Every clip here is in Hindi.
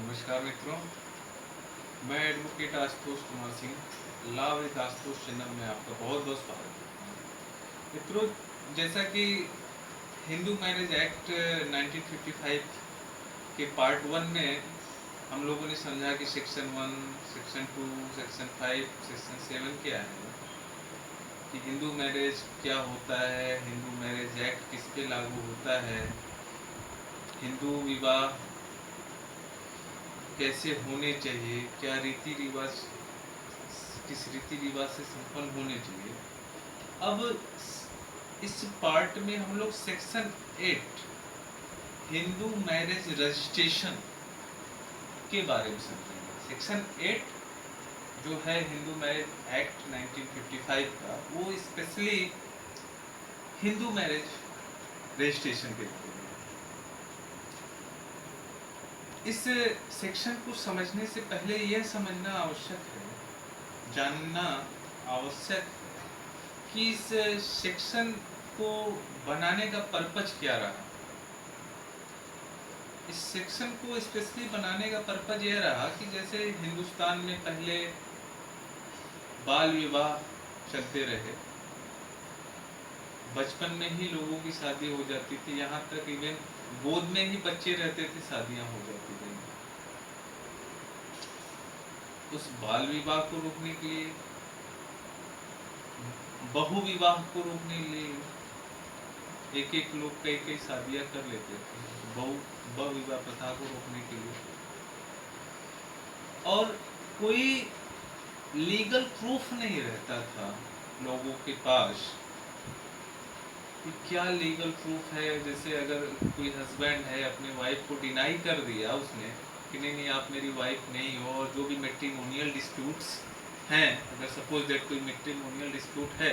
नमस्कार मित्रों, मैं advocate Ashutosh Kumar Singh law with Ashutosh channel में आपका बहुत बहुत स्वागत करता हूँ। मित्रों, जैसा कि हिंदू मैरिज एक्ट 1955 के पार्ट 1 में हम लोगों ने समझा कि सेक्शन 1, सेक्शन 2, सेक्शन 5, सेक्शन 7 क्या है, कि हिंदू मैरिज क्या होता है, हिंदू मैरिज एक्ट किस पे लागू होता है, हिंदू विवाह कैसे होने चाहिए, क्या रीति रिवाज, किस रीति रिवाज से संपन्न होने चाहिए। अब इस पार्ट में हम लोग सेक्शन 8 हिंदू मैरिज रजिस्ट्रेशन के बारे में समझेंगे। सेक्शन 8 जो है हिंदू मैरिज एक्ट 1955 का, वो स्पेशली हिंदू मैरिज रजिस्ट्रेशन के बारे में। इस सेक्शन को समझने से पहले यह समझना आवश्यक है, जानना आवश्यक है कि इस सेक्शन को बनाने का पर्पज क्या रहा। इस सेक्शन को स्पेशली बनाने का पर्पज यह रहा कि जैसे हिंदुस्तान में पहले बाल विवाह चलते रहे, बचपन में ही लोगों की शादी हो जाती थी, यहाँ तक इवन गोद में ही बच्चे रहते थे, शादियां हो जाती थी। उस बाल विवाह को रोकने के लिए, बहु विवाह को रोकने के लिए एक एक लोग कई कई शादियां कर लेते थे, बहु विवाह प्रथा को रोकने के लिए। और कोई लीगल प्रूफ नहीं रहता था लोगों के पास कि क्या लीगल प्रूफ है। जैसे अगर कोई हस्बैंड है, अपने वाइफ को डिनाई कर दिया उसने कि नहीं नहीं आप मेरी वाइफ नहीं हो, और जो भी मैट्रिमोनियल डिस्प्यूट्स हैं, अगर सपोज दैट कोई मैट्रिमोनियल डिस्प्यूट है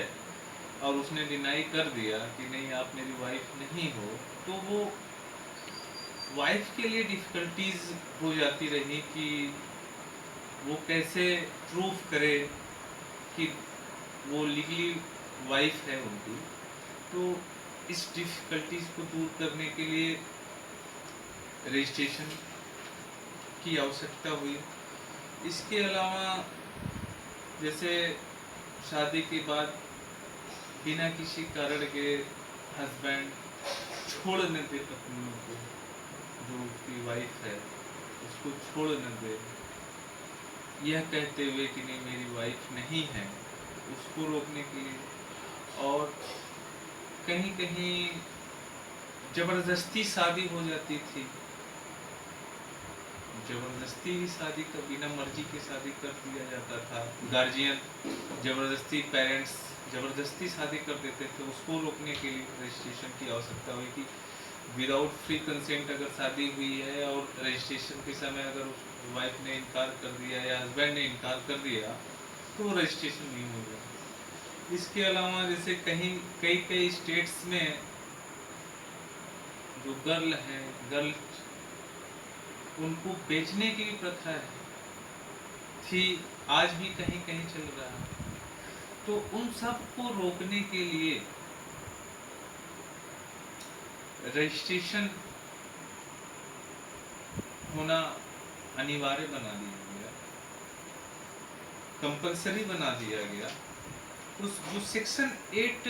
और उसने डिनाई कर दिया कि नहीं आप मेरी वाइफ नहीं हो, तो वो वाइफ के लिए डिफ़िकल्टीज हो जाती रही कि वो कैसे प्रूफ करे कि वो लीगली वाइफ है उनकी। तो इस डिफ़िकल्टीज को दूर करने के लिए रजिस्ट्रेशन की आवश्यकता हुई। इसके अलावा जैसे शादी के बाद बिना किसी कारण के हस्बैंड छोड़ न दे पत्नियों को, जो उसकी वाइफ है उसको छोड़ न दे, यह कहते हुए कि नहीं मेरी वाइफ नहीं है, उसको रोकने के लिए। और कहीं कहीं जबरदस्ती शादी हो जाती थी, जबरदस्ती ही शादी का, बिना मर्जी के शादी कर दिया जाता था। गार्जियन जबरदस्ती, पेरेंट्स जबरदस्ती शादी कर देते थे, उसको रोकने के लिए रजिस्ट्रेशन की आवश्यकता हुई कि विदाउट फ्री कंसेंट अगर शादी हुई है और रजिस्ट्रेशन के समय अगर वाइफ ने इनकार कर दिया या हस्बैंड ने इनकार कर दिया तो रजिस्ट्रेशन नहीं होगा। इसके अलावा जैसे कहीं कई स्टेट्स में जो गर्ल है, गर्ल उनको बेचने की भी प्रथा है, थी, आज भी कहीं कहीं चल रहा है। तो उन सब को रोकने के लिए रजिस्ट्रेशन होना अनिवार्य बना दिया गया, कंपलसरी बना दिया गया। उस जो सेक्शन 8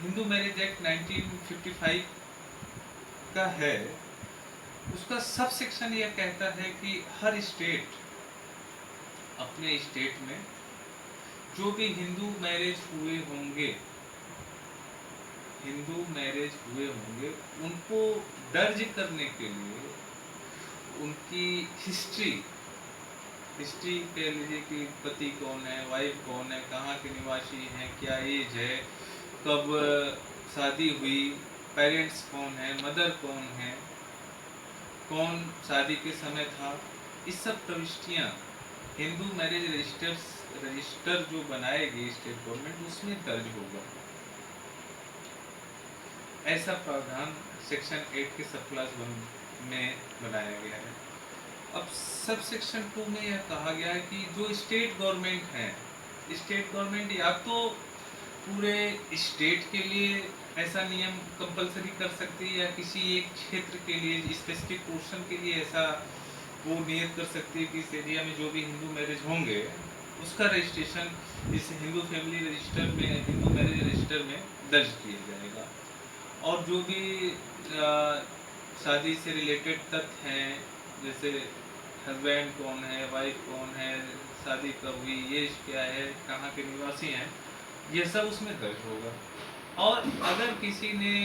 हिंदू मैरिज एक्ट 1955 का है, उसका सब सेक्शन यह कहता है कि हर स्टेट अपने स्टेट में जो भी हिंदू मैरिज हुए होंगे, हिंदू मैरिज हुए होंगे, उनको दर्ज करने के लिए उनकी हिस्ट्री कह लीजिए कि पति कौन है, वाइफ कौन है, कहाँ के निवासी हैं, क्या एज है, कब शादी हुई, पेरेंट्स कौन है, मदर कौन है, कौन शादी के समय था, इस सब प्रविष्टियाँ हिंदू मैरिज रजिस्टर जो बनाएगी स्टेट गवर्नमेंट, उसमें दर्ज होगा। ऐसा प्रावधान सेक्शन 8 के सब क्लास 1 में बनाया गया है। अब सब सेक्शन 2 में यह कहा गया है कि जो स्टेट गवर्नमेंट है, स्टेट गवर्नमेंट या तो पूरे स्टेट के लिए ऐसा नियम कंपलसरी कर सकती है, या किसी एक क्षेत्र के लिए, स्पेसिफिक पोर्शन के लिए ऐसा वो नियत कर सकती है कि इस एरिया में जो भी हिंदू मैरिज होंगे उसका रजिस्ट्रेशन इस हिंदू फैमिली रजिस्टर में, हिंदू मैरिज रजिस्टर में दर्ज किया जाएगा। और जो भी शादी से रिलेटेड तथ्य हैं, जैसे हस्बैंड कौन है, वाइफ कौन है, शादी कब हुई, एज क्या है, कहाँ के निवासी हैं, ये सब उसमें दर्ज होगा। और अगर किसी ने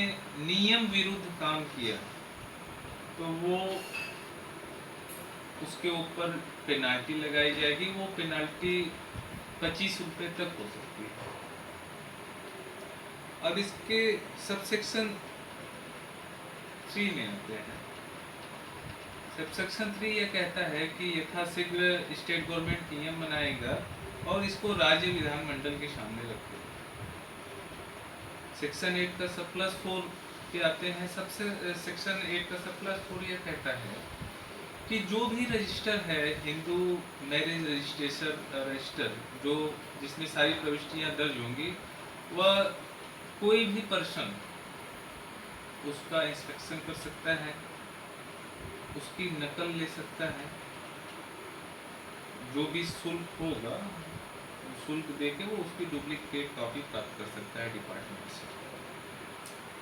नियम विरुद्ध काम किया तो वो उसके ऊपर पेनाल्टी लगाई जाएगी। वो पेनाल्टी 25 रुपये तक हो सकती है। अब इसके सबसेक्शन 3 में आते हैं। सबसेक्शन 3 यह कहता है कि यथाशीघ्र स्टेट गवर्नमेंट नियम बनाएगा और इसको राज्य विधानमंडल के सामने रखेगा। सेक्शन 8 का सब+4 पे आते हैं। सबसे सेक्शन 8 का सब+4 यह कहता है कि जो भी रजिस्टर है, हिंदू मैरिज रजिस्टर जो जिसमें सारी प्रविष्टियां दर्ज होंगी, वह कोई भी पर्सन उसका इंस्पेक्शन कर सकता है, उसकी नकल ले सकता है। जो भी शुल्क होगा शुल्क देके वो उसकी डुप्लीकेट कॉपी प्राप्त कर सकता है डिपार्टमेंट से।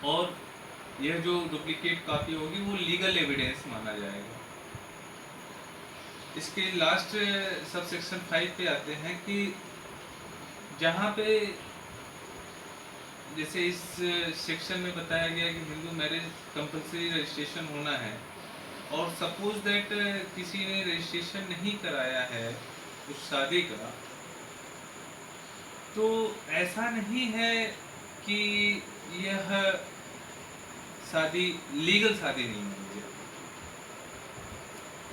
और यह जो डुप्लीकेट कॉपी होगी वो लीगल एविडेंस माना जाएगा। इसके लास्ट सबसेक्शन 5 पे आते हैं कि जहाँ पे जैसे इस सेक्शन में बताया गया कि हिंदू मैरिज कंपलसरी रजिस्ट्रेशन होना है, और सपोज दैट किसी ने रजिस्ट्रेशन नहीं कराया है उस शादी का, तो ऐसा नहीं है कि यह शादी लीगल शादी नहीं मानी जाएगी।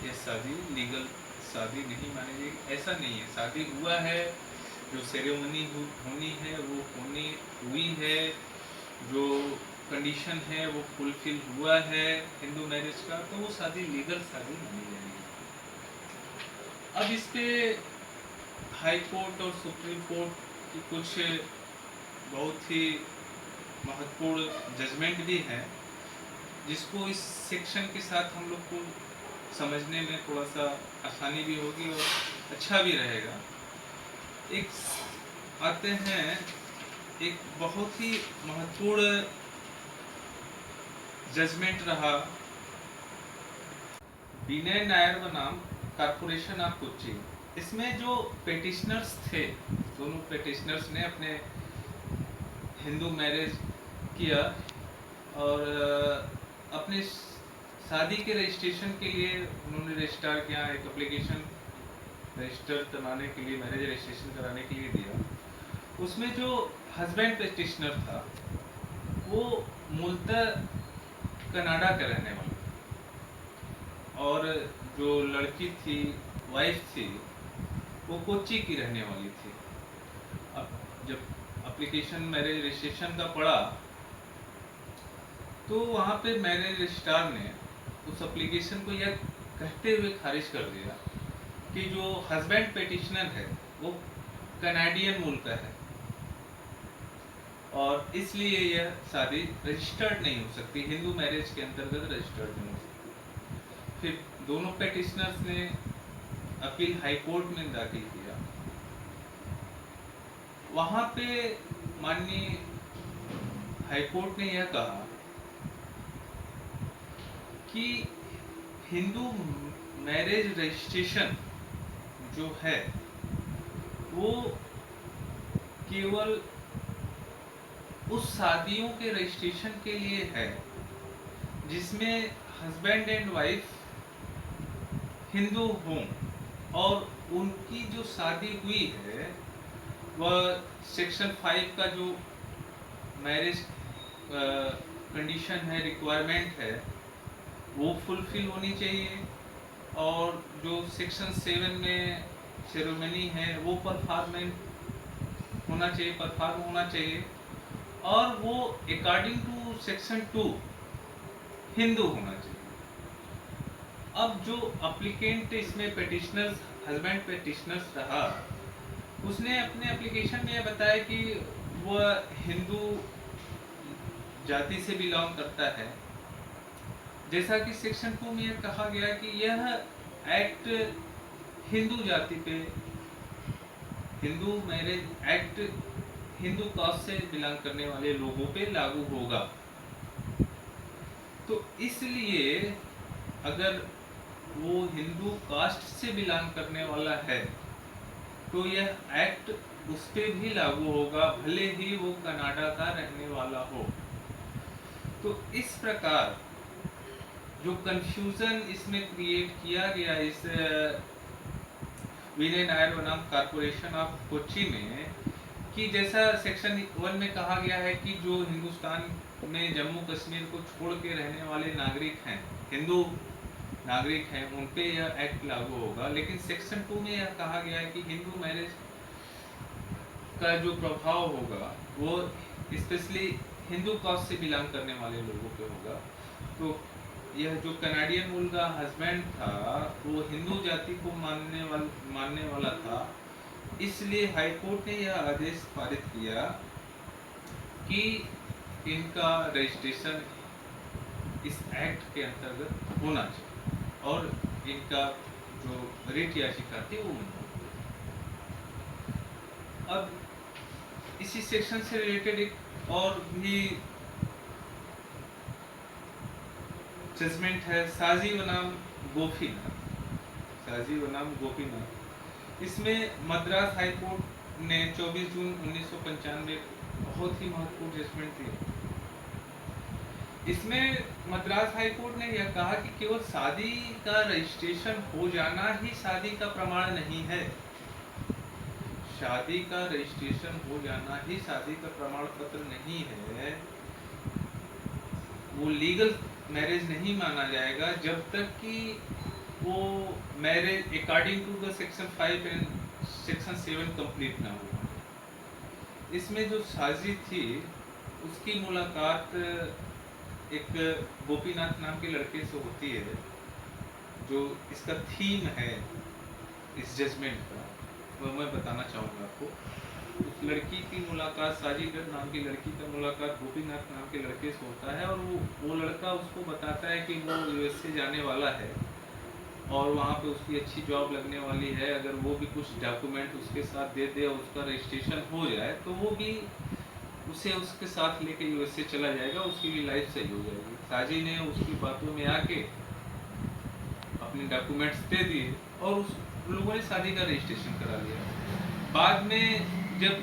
यह शादी लीगल शादी नहीं मानी जाएगी, ऐसा नहीं है। शादी हुआ है, जो सेरेमनी होनी है वो हुई है, जो कंडीशन है वो फुलफिल हुआ है हिंदू मैरिज का, तो वो शादी लीगल शादी मानी जाएगी। अब इस पे हाई कोर्ट और सुप्रीम कोर्ट की कुछ बहुत ही महत्वपूर्ण जजमेंट भी हैं, जिसको इस सेक्शन के साथ हम लोग को समझने में थोड़ा सा आसानी भी होगी और अच्छा भी रहेगा। एक आते हैं, एक बहुत ही महत्वपूर्ण जजमेंट रहा विनय नायर बनाम कॉर्पोरेशन ऑफ कोच्चि। इसमें जो पेटिशनर्स थे, दोनों पेटिशनर्स ने अपने हिंदू मैरिज किया और अपने शादी के रजिस्ट्रेशन के लिए उन्होंने रजिस्ट्रार के यहाँ एक एप्लीकेशन रजिस्टर कराने के लिए, मैरिज रजिस्ट्रेशन कराने के लिए दिया। उसमें जो हस्बैंड पेटिशनर था वो मूलतः कनाडा का रहने वाला, और जो लड़की थी, वाइफ थी, वो कोच्चि की रहने वाली थी। अब जब एप्लीकेशन मैरिज रजिस्ट्रेशन का पड़ा तो वहाँ पे मैरिज रजिस्ट्रार ने उस एप्लीकेशन को यह कहते हुए खारिज कर दिया कि जो हस्बैंड पेटिशनर है वो कनाडियन मूल का है और इसलिए यह शादी रजिस्टर्ड नहीं हो सकती, हिंदू मैरिज के अंतर्गत रजिस्टर्ड नहीं हो सकती। फिर दोनों पेटिशनर्स ने अपील हाई कोर्ट में दाखिल किया। वहां पे माननीय हाई कोर्ट ने यह कहा कि हिंदू मैरिज रजिस्ट्रेशन जो है वो केवल उस शादियों के रजिस्ट्रेशन के लिए है जिसमें हस्बैंड एंड वाइफ हिंदू हों, और उनकी जो शादी हुई है वह सेक्शन 5 का जो मैरिज कंडीशन है, रिक्वायरमेंट है, वो फुलफिल होनी चाहिए, और जो सेक्शन 7 में सेरेमनी है वो परफॉर्म होना चाहिए, और वो अकॉर्डिंग टू सेक्शन 2 हिंदू होना चाहिए। अब जो अप्लीकेंट इसमें पेटिशनर्स, हस्बैंड पेटिशनर्स रहा, उसने अपने एप्लीकेशन में यह बताया कि वह हिंदू जाति से बिलोंग करता है, जैसा कि सेक्शन 2 में यह कहा गया कि यह एक्ट हिंदू जाति पे, Hindu marriage act Hindu caste से बिलोंग करने वाले लोगों पे लागू होगा। तो इसलिए अगर वो हिंदू कास्ट से बिलोंग करने वाला है तो यह एक्ट उस पर भी लागू होगा, भले ही वो कनाडा का रहने वाला हो। तो इस प्रकार जो कंफ्यूजन इसमें क्रिएट किया गया इस विनय नायर बनाम कॉर्पोरेशन ऑफ कोच्चि में, कि जैसा सेक्शन 1 में कहा गया है कि जो हिंदुस्तान में जम्मू कश्मीर को छोड़ के रहने वाले नागरिक हैं, हिंदू नागरिक हैं, उन पे यह एक्ट लागू होगा। लेकिन सेक्शन 2 में यह कहा गया है कि हिंदू मैरिज का जो प्रभाव होगा वो स्पेशली हिंदू कास्ट से बिलोंग करने वाले लोगों पे होगा। तो यह जो कनाडियन मूल का हस्बैंड था वो हिंदू जाति को मानने वाला था, इसलिए हाई कोर्ट ने यह आदेश पारित किया कि इनका रजिस्ट्रेशन इस एक्ट के अंतर्गत होना चाहिए और इनका जो रिट याचिका थी वो मंजूर। अब इसी सेक्शन से रिलेटेड एक और भी जजमेंट है, साजी बनाम गोपीनाथ। साजी बनाम गोपीनाथ, इसमें मद्रास हाई कोर्ट ने 24 जून 1995 बहुत ही महत्वपूर्ण जजमेंट दिया। इसमें मद्रास हाई कोर्ट ने यह कहा कि केवल शादी का रजिस्ट्रेशन हो जाना ही शादी का प्रमाण नहीं है। शादी का रजिस्ट्रेशन हो जाना ही शादी का प्रमाण पत्र नहीं है। वो लीगल मैरिज नहीं माना जाएगा जब तक कि वो marriage according to the section 5 and section 7 complete ना हो। इसमें जो साजी थी उसकी मुलाकात एक गोपीनाथ नाम के लड़के से होती है, जो इसका थीम है इस जजमेंट का, वो मैं बताना चाहूँगा आपको। उस लड़की की मुलाकात, साजीगर नाम की लड़की का मुलाकात गोपीनाथ नाम के लड़के से होता है और वो लड़का उसको बताता है कि वो यूएसए जाने वाला है और वहाँ पे उसकी अच्छी जॉब लगने वाली है। अगर वो भी कुछ डॉक्यूमेंट उसके साथ दे दे और उसका रजिस्ट्रेशन हो जाए तो वो भी उसे उसके साथ लेके यूएसए चला जाएगा, उसकी भी लाइफ सही हो जाएगी। साजी ने उसकी बातों में आके अपने डॉक्यूमेंट्स दे दिए और उस लोगों ने शादी का रजिस्ट्रेशन करा लिया। बाद में जब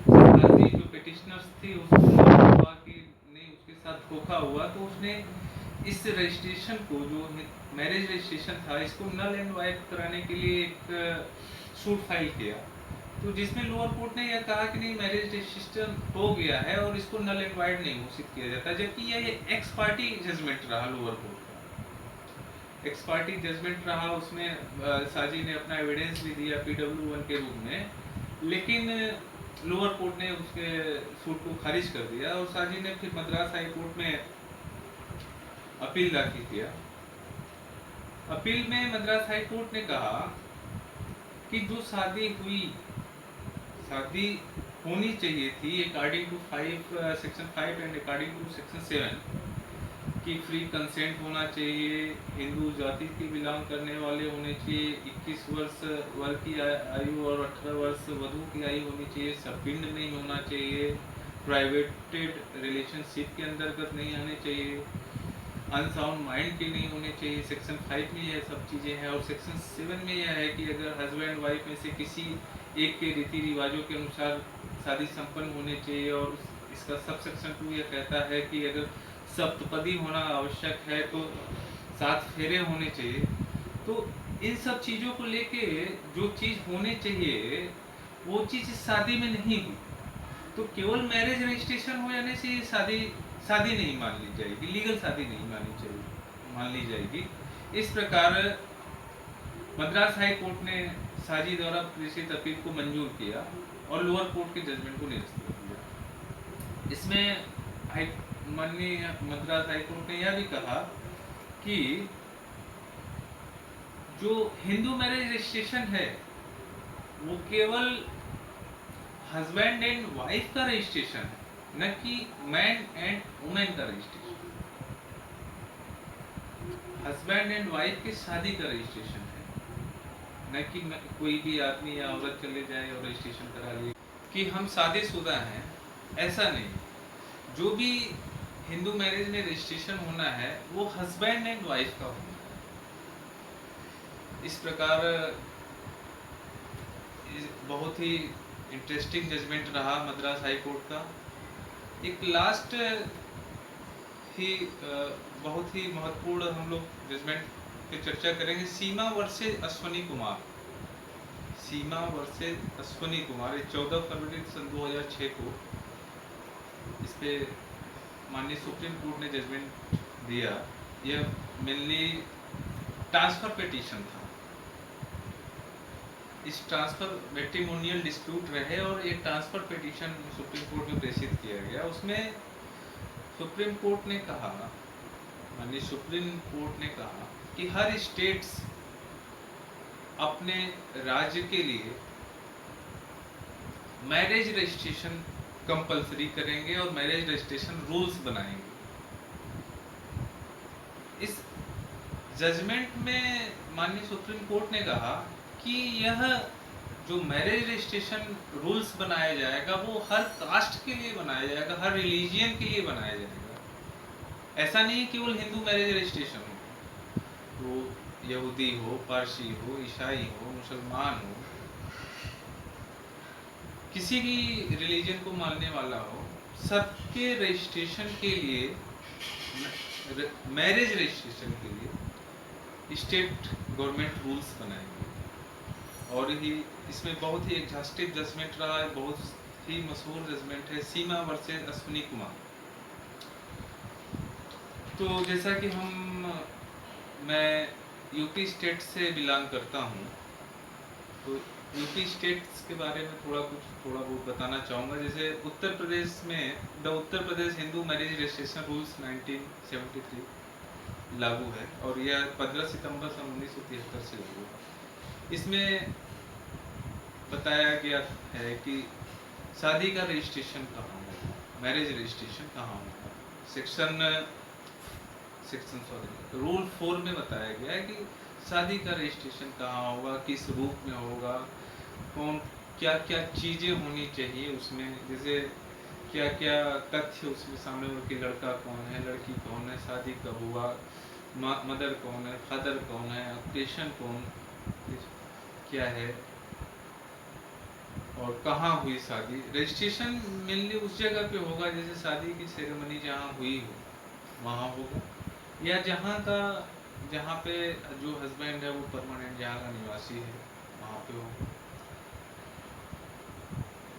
साजी जो पिटिशनर्स थी उसको हुआ कि नहीं उसके साथ धोखा हुआ, तो उसने इस रजिस्ट्रेशन को, जो मैरिज रजिस्ट्रेशन था, इसको नल एंड वाइड कराने के लिए एक सूट फाइल किया। तो जिसमें लोअर कोर्ट ने यह कहा कि नहीं, मैरिज रजिस्ट्रेशन हो गया है और इसको नल एंड वाइड नहीं घोषित किया जाता, जबकि यह एक्स पार्टी जजमेंट रहा लोअर कोर्ट का। एक्स पार्टी जजमेंट रहा, उसमें साजी ने अपना एविडेंस भी दिया PW1 के रूप में, लेकिन लोअर कोर्ट ने उसके सूट को खारिज कर दिया और साजी ने फिर मद्रास हाई कोर्ट में अपील दाखिल किया। अपील में मद्रास हाई कोर्ट ने कहा कि जो शादी हुई, शादी होनी चाहिए थी according to section 5 and according to section 7 कि फ्री कंसेंट होना चाहिए, हिंदू जाति के बिलोंग करने वाले होने चाहिए, 21 वर्ष वर की आयु और 18 वर्ष वधू की आयु होनी चाहिए, सबपिंड नहीं होना चाहिए, प्राइवेटेड रिलेशनशिप के अंतर्गत नहीं आने चाहिए, अनसाउंड माइंड के नहीं होने चाहिए। सेक्शन 5 में यह सब चीज़ें हैं और सेक्शन 7 में यह है कि अगर हस्बैंड वाइफ में से किसी एक के रीति रिवाजों के अनुसार शादी संपन्न होने चाहिए। और इसका सब सेक्शन 2 यह कहता है कि अगर सप्तपदी होना आवश्यक है तो 7 फेरे होने चाहिए। तो इन सब चीज़ों को लेके जो चीज़ होने चाहिए वो चीज़ शादी में नहीं हुई, तो केवल मैरिज रजिस्ट्रेशन हो जाने से शादी नहीं मान ली जाएगी, लीगल शादी नहीं मान ली जाएगी। इस प्रकार मद्रास हाई कोर्ट ने साजी द्वारा प्रेषित अपील को मंजूर किया और लोअर कोर्ट के जजमेंट को निरस्त कर दिया। इसमें माननीय मद्रास हाई कोर्ट ने यह भी कहा कि जो हिंदू मैरिज रजिस्ट्रेशन है वो केवल हस्बैंड एंड वाइफ का रजिस्ट्रेशन है, न कि मैन एंड वुमेन का रजिस्ट्रेशन। हस्बैंड एंड वाइफ की शादी का रजिस्ट्रेशन है, न कि कोई भी आदमी या औरत चले जाए और रजिस्ट्रेशन करा ले कि हम शादीशुदा हैं, ऐसा नहीं। जो भी हिंदू मैरिज में रजिस्ट्रेशन होना है वो हस्बैंड एंड वाइफ का होना है। इस प्रकार बहुत ही इंटरेस्टिंग जजमेंट रहा मद्रास हाई कोर्ट का। एक लास्ट ही बहुत ही महत्वपूर्ण हम लोग जजमेंट पे चर्चा करेंगे, सीमा वर्सेस अश्वनी कुमार। सीमा वर्सेस अश्वनी कुमार 14 फरवरी सन 2006 को इस पे माननीय सुप्रीम कोर्ट ने जजमेंट दिया। यह मेनली ट्रांसफर पिटीशन था। इस ट्रांसफर मैट्रिमोनियल डिस्प्यूट रहे और एक ट्रांसफर पिटीशन सुप्रीम कोर्ट में प्रेषित किया गया। उसमें सुप्रीम कोर्ट ने कहा, माननीय सुप्रीम कोर्ट ने कहा कि हर स्टेट्स अपने राज्य के लिए मैरिज रजिस्ट्रेशन कंपलसरी करेंगे और मैरिज रजिस्ट्रेशन रूल्स बनाएंगे। इस जजमेंट में माननीय सुप्रीम कोर्ट ने कहा कि यह जो मैरिज रजिस्ट्रेशन रूल्स बनाया जाएगा वो हर कास्ट के लिए बनाया जाएगा, हर रिलीजियन के लिए बनाया जाएगा। ऐसा नहीं है केवल हिंदू मैरिज रजिस्ट्रेशन हो, वो यहूदी हो, पारसी हो, ईसाई हो, मुसलमान हो, किसी भी रिलीजन को मानने वाला हो, सबके रजिस्ट्रेशन के लिए, मैरिज रजिस्ट्रेशन के लिए स्टेट गवर्नमेंट रूल्स बनाएंगे। और ही इसमें बहुत ही एग्जॉस्टिव जजमेंट रहा है, बहुत ही मशहूर जजमेंट है, सीमा वर्सेस अश्विनी कुमार। तो जैसा कि मैं यूपी स्टेट से बिलोंग करता हूँ, तो यूपी स्टेट्स के बारे में थोड़ा बहुत बताना चाहूँगा। जैसे उत्तर प्रदेश में the Uttar Pradesh Hindu marriage registration rules 1973 लागू है और यह 15 सितंबर सन 1973 से लागू है। इसमें बताया गया है कि शादी का रजिस्ट्रेशन कहाँ होगा, मैरिज रजिस्ट्रेशन कहाँ होगा। रूल 4 में बताया गया है कि शादी का रजिस्ट्रेशन कहाँ होगा, किस रूप में होगा, कौन क्या क्या चीज़ें होनी चाहिए उसमें, जैसे क्या क्या तथ्य उसमें सामने हो कि लड़का कौन है, लड़की कौन है, शादी कब हुआ, मदर कौन है, फादर कौन है, ऑक्यूपेशन कौन क्या है और कहाँ हुई शादी। रजिस्ट्रेशन मेनली उस जगह पे होगा जैसे शादी की सेरेमनी जहाँ हुई हो वहाँ होगा, या जहाँ पे जो हस्बैंड है वो परमानेंट जहाँ का निवासी है वहाँ पे होगा।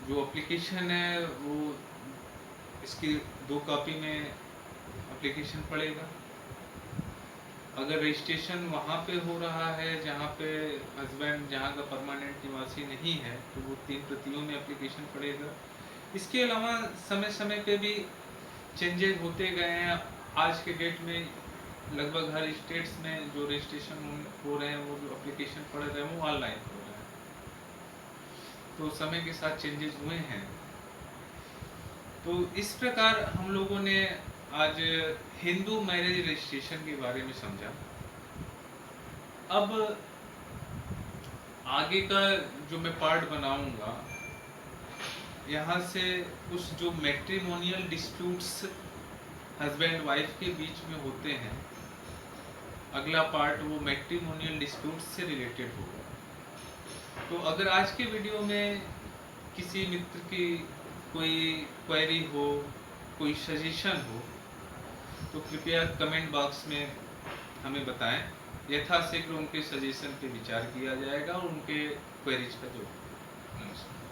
जो एप्लीकेशन है वो इसकी 2 कॉपी में एप्लीकेशन पड़ेगा। अगर रजिस्ट्रेशन वहाँ पे हो रहा है जहाँ पे हस्बैंड जहाँ का परमानेंट निवासी नहीं है तो वो 3 प्रतियों में एप्लीकेशन पड़ेगा। इसके अलावा समय समय पे भी चेंजेस होते गए हैं। आज के डेट में लगभग हर स्टेट्स में जो रजिस्ट्रेशन हो रहे हैं, वो जो एप्लीकेशन पड़ रहे हैं वो ऑनलाइन हो रहे हैं। तो समय के साथ चेंजेस हुए हैं। तो इस प्रकार हम लोगों ने आज हिंदू मैरिज रजिस्ट्रेशन के बारे में समझा। अब आगे का जो मैं पार्ट बनाऊंगा, यहाँ से उस जो मैट्रिमोनियल डिस्प्यूट्स हस्बैंड वाइफ के बीच में होते हैं, अगला पार्ट वो मैट्रिमोनियल डिस्प्यूट से रिलेटेड होगा। तो अगर आज के वीडियो में किसी मित्र की कोई क्वेरी हो, कोई सजेशन हो, तो कृपया कमेंट बॉक्स में हमें बताएं। यथाशीघ्र उनके सजेशन पे विचार किया जाएगा और उनके क्वेरीज का जवाब। नमस्कार।